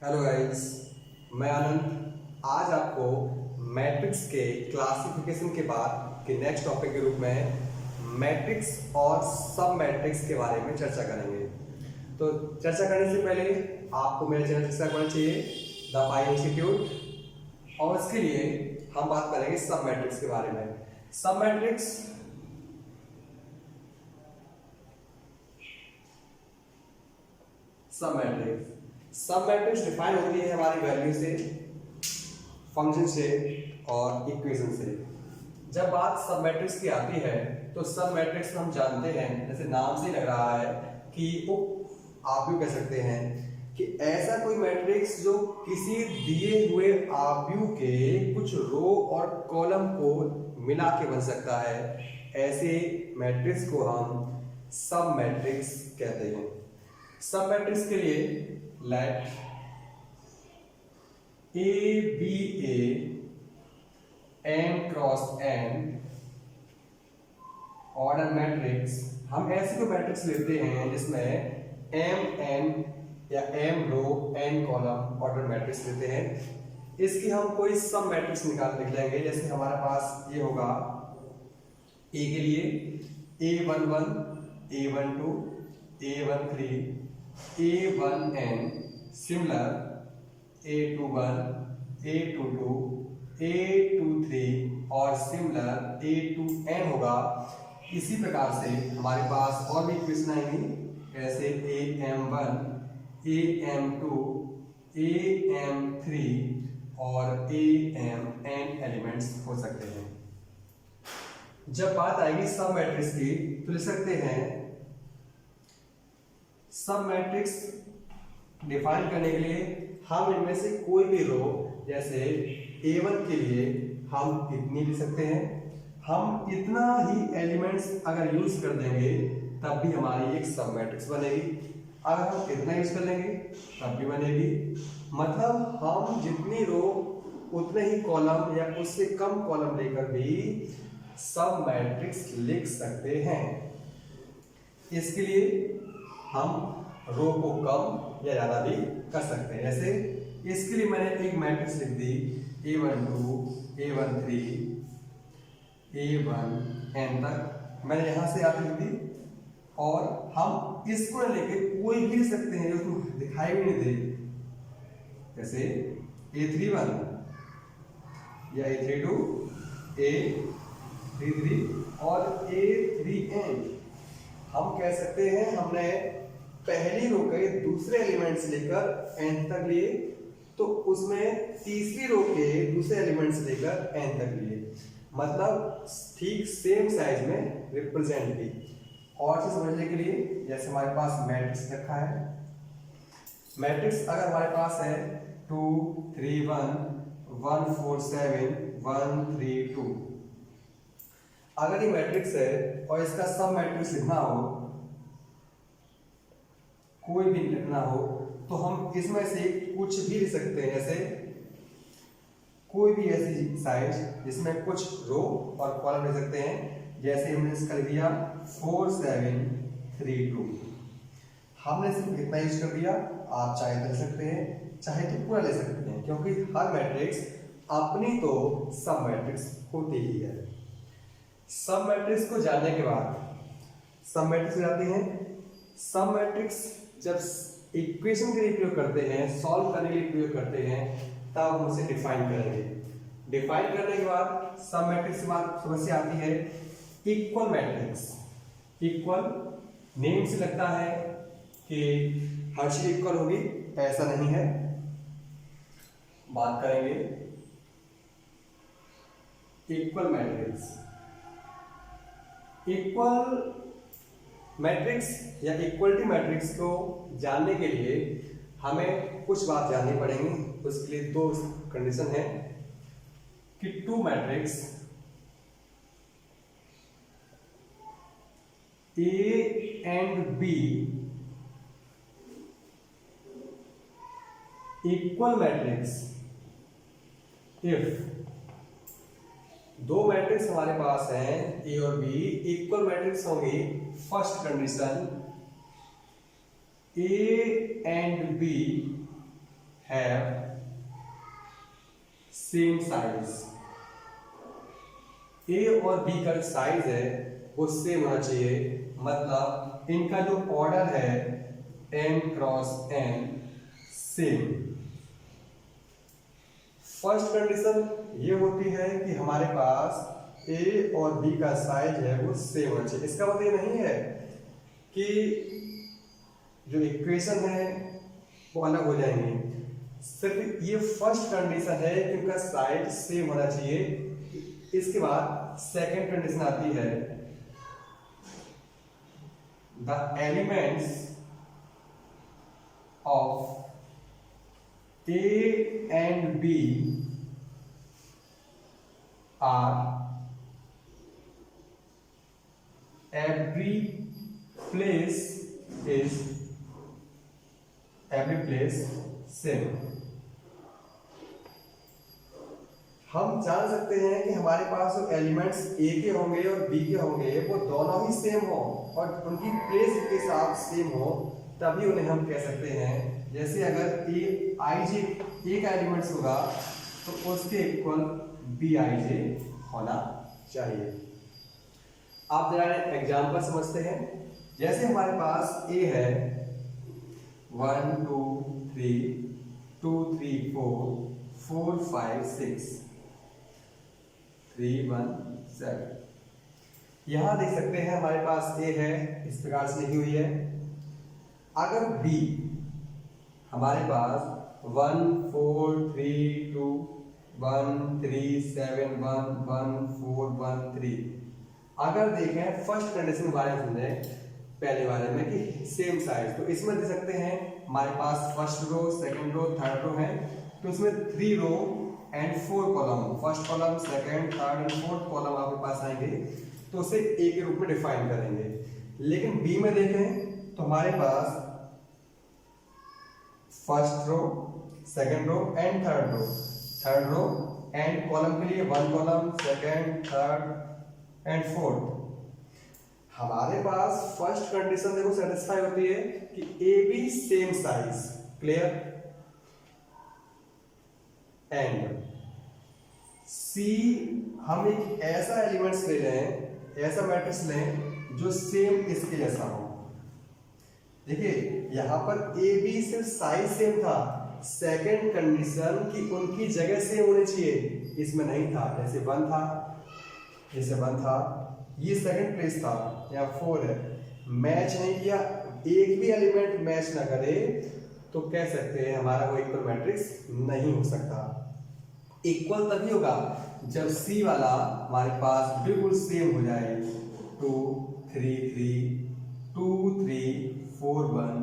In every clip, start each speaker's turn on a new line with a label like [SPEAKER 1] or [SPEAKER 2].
[SPEAKER 1] Hello guys, मैं आनंद आज आपको मैट्रिक्स के क्लासिफिकेशन के बाद के नेक्स्ट टॉपिक के रूप में मैट्रिक्स और सब मैट्रिक्स के बारे में चर्चा करेंगे। तो चर्चा करने से पहले आपको मेरे चैनल सब्सक्राइब करना चाहिए द पाई इंस्टीट्यूट, और इसके लिए हम बात करेंगे सब मैट्रिक्स के बारे में। सब मैट्रिक्स सब मैट्रिक्स डिफाइन होती है हमारी वैल्यू से, फंक्शन से और इक्वेशन से। जब बात सब मैट्रिक्स की आती है तो सब मैट्रिक्स हम जानते हैं, जैसे नाम से लग रहा है कि आप भी कह सकते हैं कि ऐसा कोई मैट्रिक्स जो किसी दिए हुए आव्यूह के कुछ रो और कॉलम को मिला के बन सकता है, ऐसे मैट्रिक्स को हम सब मैट्रिक्स कहते हैं। सब मैट्रिक्स के लिए let A be a n cross n order matrix, हम ऐसे कोई मैट्रिक्स लेते हैं जिसमें m n या m रो n कॉलम ऑर्डर मैट्रिक्स लेते हैं। इसकी हम कोई सब मैट्रिक्स लिख लेंगे। जैसे हमारे पास ये होगा a के लिए a11 a12 a13 a1n, similar a21 a22 a23 और सिमिलर a2n होगा। इसी प्रकार से हमारे पास और भी इक्वेशन आएंगी, जैसे am1 am2 am3 और amn एलिमेंट्स हो सकते हैं। जब बात आएगी सब मैट्रिक्स की तो लिख सकते हैं सब मैट्रिक्स डिफाइन करने के लिए हम इनमें से कोई भी रो, जैसे a1 के लिए हम इतनी लिख सकते हैं। हम इतना ही एलिमेंट्स अगर यूज कर देंगे तब भी हमारी एक सब मैट्रिक्स बनेगी। अगर हम इतना यूज कर लेंगे तब भी बनेगी। मतलब हम जितनी रो उतने ही कॉलम या उससे कम कॉलम लेकर भी सब मैट्रिक्स लिख सकते हैं। इसके लिए हम रो को कम या ज्यादा भी कर सकते हैं। जैसे इसके लिए मैंने एक मैट्रिक्स लिख दी a12 a13 a1n तक, मैंने यहां से आती लिख दी। और हम इसको लेके कोई भी लिख सकते हैं, उसको दिखाई भी नहीं दे, जैसे a31 या a32 a33 और a3n। हम कह सकते हैं हमने पहली रो के दूसरे एलिमेंट से लेकर n तक लिए, तो उसमें तीसरी रो के दूसरे एलिमेंट से लेकर n तक लिए, मतलब ठीक सेम साइज में रिप्रेजेंट की। और चीज समझने के लिए, जैसे हमारे पास मैट्रिक्स रखा है, मैट्रिक्स अगर हमारे पास है 2 3 1 1 4 7 1 3 2, अगर ये मैट्रिक्स है और इसका सब मैट्रिक्स लिखना हो, कोई भी लिखना हो, तो हम इसमें से कुछ भी लिख सकते हैं। जैसे कोई भी ऐसी साइज जिसमें कुछ रो और कॉलम लिख सकते हैं। जैसे हमने इसका लिख दिया 4 7 3 2, हमने सिर्फ इतना यूज कर दिया। आप चाहे तो लिख सकते हैं, चाहे तो पूरा ले सकते हैं, क्योंकि हर मैट्रिक्स अपनी तो सब मैट्रिक्स होती ही है। सब मैट्रिक्स को जानने के बाद सब मैट्रिक्स जाते हैं। सब मैट्रिक्स जब इक्वेशन के लिए प्रयोग करते हैं, सॉल्व करने के लिए प्रयोग करते हैं, तब हम उसे डिफाइन करेंगे। डिफाइन करने के बाद सब मैट्रिक्स के बाद समस्या आती है इक्वल मैट्रिक्स। इक्वल नेम से लगता है कि हर चीज इक्वल होगी, ऐसा नहीं है। बात करेंगे इक्वल मैट्रिक्स। इक्वल मैट्रिक्स या इक्वलिटी मैट्रिक्स को जानने के लिए हमें कुछ बात जाननी पड़ेंगी। उसके लिए दो कंडीशन है कि two matrix A and B equal matrix if दो मैट्रिक्स हमारे पास हैं ए और बी, इक्वल मैट्रिक्स होंगी। First condition A and B have same size. A और बी का साइज है वो सेम होना चाहिए, मतलब इनका जो ऑर्डर है m cross n same. First condition ये होती है कि हमारे पास ए और बी का साइज है वो सेम होना चाहिए। इसका मतलब ये नहीं है कि जो इक्वेशन है वो अलग हो जाएंगे, सिर्फ ये फर्स्ट कंडीशन है कि उनका साइज सेम होना चाहिए। इसके बाद सेकंड कंडीशन आती है the elements of A and B are every place same। हम जान सकते हैं कि हमारे पास जो एलिमेंट्स ए के होंगे और बी के होंगे वो दोनों ही सेम हो और उनकी प्लेस के हिसाब सेम हो, तभी उन्हें हम कह सकते हैं। जैसे अगर ए आई जे ए का एलिमेंट्स होगा तो उसके इक्वल बी आई जे होना चाहिए। आप जरा एग्जाम्पल समझते हैं। जैसे हमारे पास ए है 1 2 3 2 3 4 4 5 6 3 1 7। यहां देख सकते हैं हमारे पास ए है, इस प्रकार से लिखी हुई है। अगर बी हमारे पास 1 4 3 2 1 3 7 1 1 4 1 3, अगर देखें फर्स्ट कंडीशन के बारे में समझें पहले वाले में कि सेम साइज, तो इसमें दे सकते हैं हमारे पास first row second row third row है, तो इसमें 3 row and 4 column, first column second third and fourth column आपके पास आएंगे, तो उसे ए के रूप में डिफाइन करेंगे। लेकिन बी में देखें तो हमारे पास first row second row and third row and column के लिए 1 column second third and fourth. हमारे पास फर्स्ट कंडीशन देखो सेटिस्फाई होती है कि A B same size, clear. And C हम एक ऐसा एलिमेंट्स ले लें, ऐसा मैट्रिक्स लें जो सेम इसके जैसा हो। देखिए यहां पर ए बी सिर्फ साइज सेम था, सेकंड कंडीशन कि उनकी जगह सेम होनी चाहिए, इसमें नहीं था। जैसे 1 था, जैसे 1 था, ये सेकंड प्लेस था, यहाँ 4 है, मैच नहीं किया, एक भी एलिमेंट मैच ना करे तो कह सकते हैं हमारा वो इक्वल मैट्रिक्स नहीं हो सकता। इक्वल तभी होगा जब सी वाला हमारे पास बिल्कुल सेम हो जाए। 2 3 3 2 3 4 1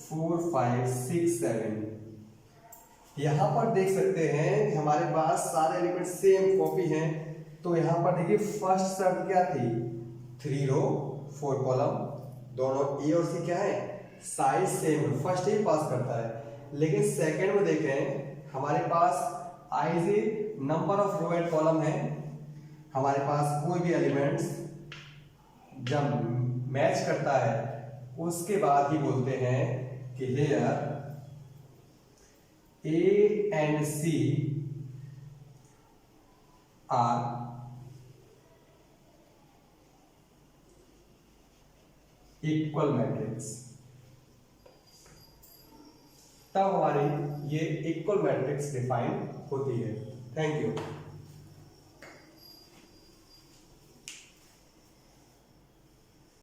[SPEAKER 1] 4 5 6 7। यहां पर देख सकते हैं कि हमारे पास सारे एलिमेंट सेम कॉपी हैं, तो यहां पर देखिए फर्स्ट शर्त क्या थी, 3 रो 4 कॉलम, दोनों ए और सी क्या है साइज सेम, फर्स्ट ही पास करता है। लेकिन सेकंड में देखें हमारे पास I J number of row and column है, हमारे पास कोई भी एलिमेंट्स जब मैच करता है उसके बाद ही बोलते हैं कि here A and C are equal matrix, तब हमारी ये इक्वल मैट्रिक्स डिफाइन होती है। Thank you.